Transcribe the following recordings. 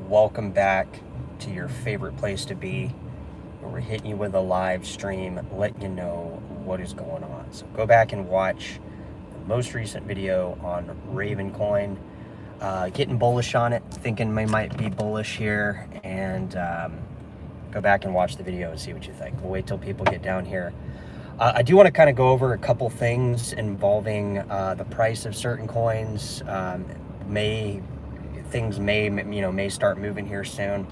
Welcome back to your favorite place to be, where we're hitting you with a live stream, letting you know what is going on. So go back and watch the most recent video on Raven Coin. Getting bullish on it, thinking we might be bullish here, and go back and watch the video and see what you think. We'll wait till people get down here. I do want to kind of go over a couple things involving the price of certain coins. Things may start moving here soon.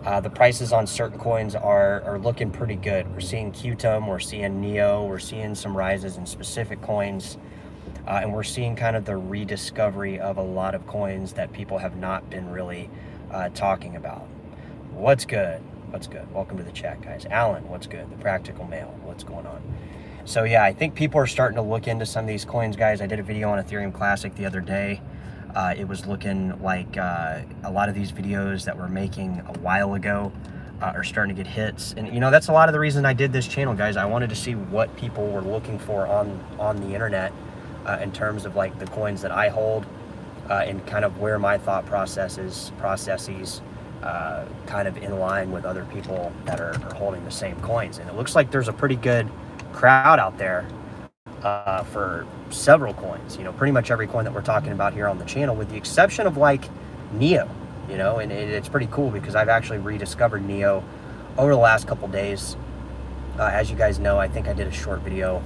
The prices on certain coins are looking pretty good. We're seeing Qtum, we're seeing Neo, we're seeing some rises in specific coins, and we're seeing kind of the rediscovery of a lot of coins that people have not been really talking about. What's good? What's good? Welcome to the chat, guys. Alan, what's good? The Practical Mail, what's going on? So yeah, I think people are starting to look into some of these coins, guys. I did a video on Ethereum Classic the other day. It was looking like a lot of these videos that we're making a while ago are starting to get hits. And you know, that's a lot of the reason I did this channel, guys. I wanted to see what people were looking for on the internet in terms of like the coins that I hold and kind of where my thought processes kind of in line with other people that are holding the same coins. And it looks like there's a pretty good crowd out there for several coins, you know, pretty much every coin that we're talking about here on the channel, with the exception of like Neo, you know, and it's pretty cool because I've actually rediscovered Neo over the last couple days. As you guys know, I think I did a short video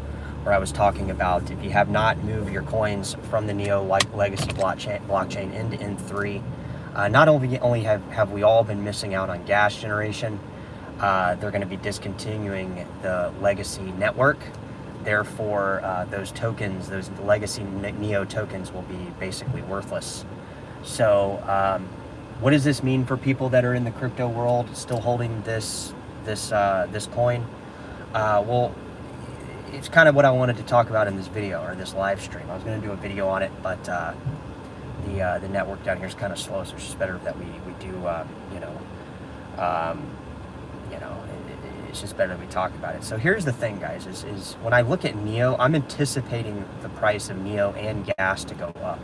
where I was talking about if you have not moved your coins from the Neo legacy blockchain into N3, not only have we all been missing out on gas generation, they're going to be discontinuing the legacy network. Therefore, those tokens, those legacy Neo tokens, will be basically worthless. So what does this mean for people that are in the crypto world still holding this coin? Well, it's kind of what I wanted to talk about in this video, or this live stream. I was going to do a video on it, but the network down here is kind of slow, so it's just better that we do, it's just better that we talk about it. So here's the thing, guys, is when I look at Neo, I'm anticipating the price of Neo and gas to go up.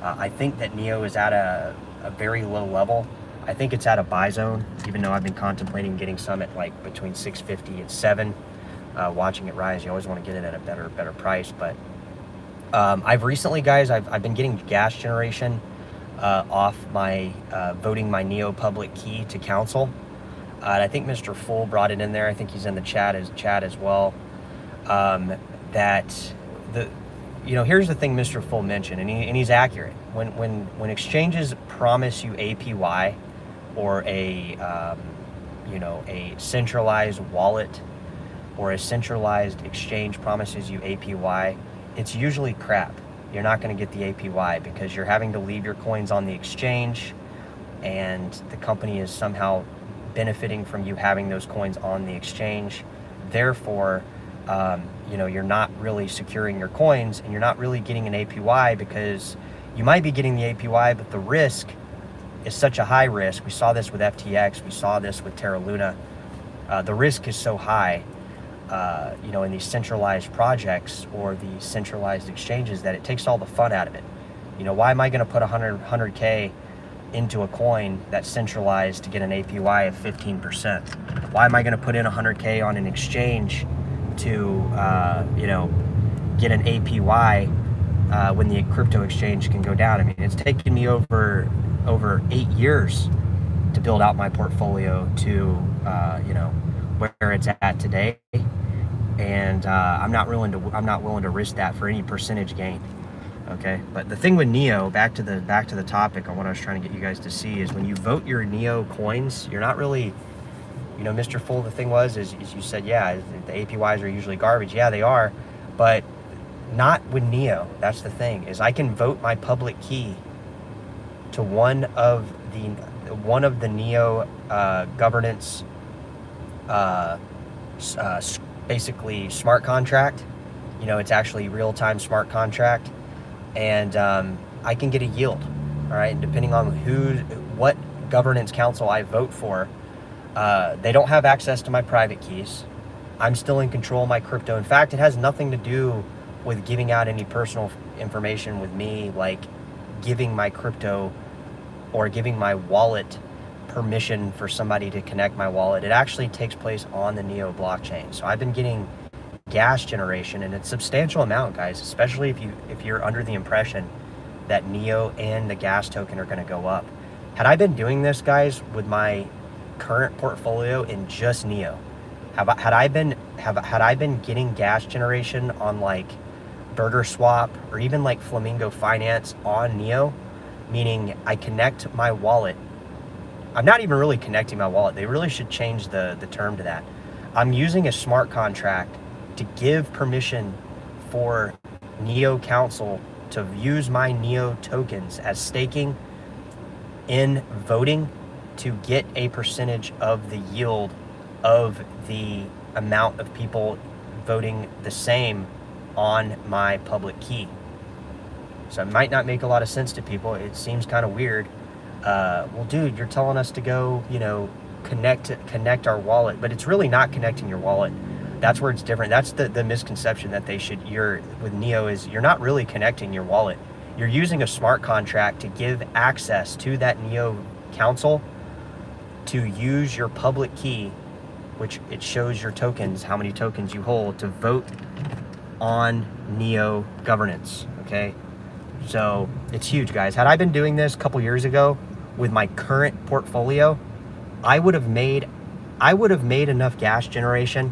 I think that Neo is at a very low level. I think it's at a buy zone, even though I've been contemplating getting some at like between 650 and 7. Watching it rise, you always want to get it at a better price. But I've recently, guys, I've been getting gas generation off my voting my Neo public key to council. And I think Mr. Full brought it in there. I think he's in the chat as well. Here's the thing Mr. Full mentioned, and he's accurate. When exchanges promise you APY, or a centralized wallet or a centralized exchange promises you APY, it's usually crap. You're not going to get the APY because you're having to leave your coins on the exchange, and the company is somehow benefiting from you having those coins on the exchange. Therefore, you're not really securing your coins, and you're not really getting an APY, because you might be getting the APY, but the risk is such a high risk. We saw this with FTX, we saw this with Terra Luna. The risk is so high, in these centralized projects or the centralized exchanges, that it takes all the fun out of it. You know, why am I going to put 100K into a coin that's centralized to get an APY of 15%? Why am I going to put in 100K on an exchange to, get an APY when the crypto exchange can go down? I mean, it's taken me over 8 years to build out my portfolio to, where it's at today. And I'm not willing to risk that for any percentage gain. Okay, but the thing with Neo, back to the topic on what I was trying to get you guys to see, is when you vote your Neo coins, you're not really, Mr. Full, the thing is you said, yeah, the APYs are usually garbage. Yeah, they are, but not with Neo. That's the thing, is I can vote my public key to one of the Neo governance, basically smart contract. It's actually real-time smart contract. And I can get a yield, all right? Depending on what governance council I vote for, they don't have access to my private keys. I'm still in control of my crypto. In fact, it has nothing to do with giving out any personal information with me, like giving my crypto or giving my wallet permission for somebody to connect my wallet, it actually takes place on the NEO blockchain. So I've been getting gas generation, and it's a substantial amount, guys, especially if you're under the impression that NEO and the gas token are going to go up. Had I been doing this, guys, with my current portfolio in just NEO, had I been getting gas generation on like Burger Swap or even like Flamingo Finance on NEO, meaning I connect my wallet. I'm not even really connecting my wallet. They really should change the term to that. I'm using a smart contract to give permission for NEO Council to use my NEO tokens as staking in voting to get a percentage of the yield of the amount of people voting the same on my public key. So it might not make a lot of sense to people. It seems kind of weird. Well, dude, you're telling us to go, connect our wallet, but it's really not connecting your wallet. That's where it's different. That's the misconception that with NEO is you're not really connecting your wallet. You're using a smart contract to give access to that NEO council to use your public key, which it shows your tokens, how many tokens you hold, to vote on NEO governance, okay? So it's huge, guys. Had I been doing this a couple years ago with my current portfolio, I would have made enough gas generation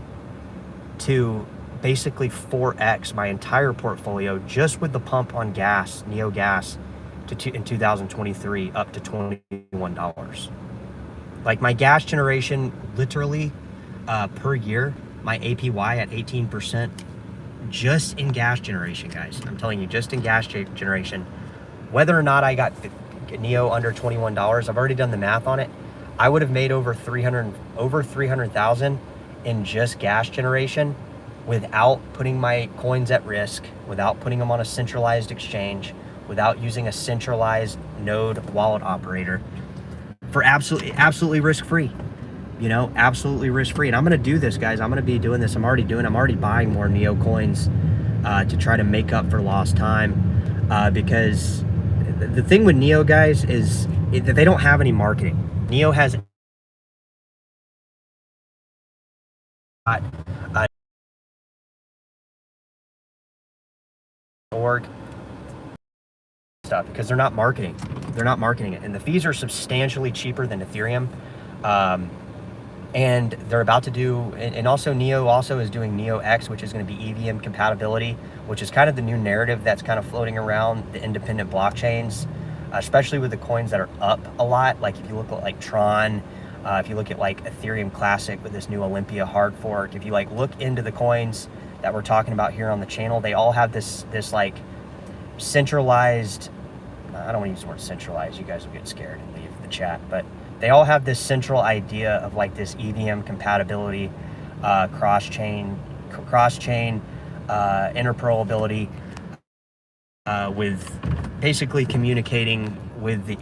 to basically 4x my entire portfolio just with the pump on gas, NEO gas, in 2023 up to $21. Like my gas generation, literally per year, my APY at 18%, just in gas generation, guys. I'm telling you, just in gas generation. Whether or not I got NEO under $21, I've already done the math on it. I would have made over 300,000 in just gas generation without putting my coins at risk, without putting them on a centralized exchange, without using a centralized node wallet operator, for absolutely risk-free. Absolutely risk-free. And I'm going to do this, guys. I'm going to be doing this. I'm already buying more NEO coins to try to make up for lost time, because the thing with NEO, guys, is that they don't have any marketing. NEO has org stuff because they're not marketing it, and the fees are substantially cheaper than Ethereum. And they're about to do, and also NEO also is doing NEO X, which is going to be EVM compatibility, which is kind of the new narrative that's kind of floating around the independent blockchains, especially with the coins that are up a lot. Like if you look at like Tron, if you look at like Ethereum Classic with this new Olympia hard fork, if you like look into the coins that we're talking about here on the channel, they all have this like centralized, I don't want to use the word centralized, you guys will get scared and leave the chat, but they all have this central idea of like this EVM compatibility, cross-chain interoperability, with basically communicating with the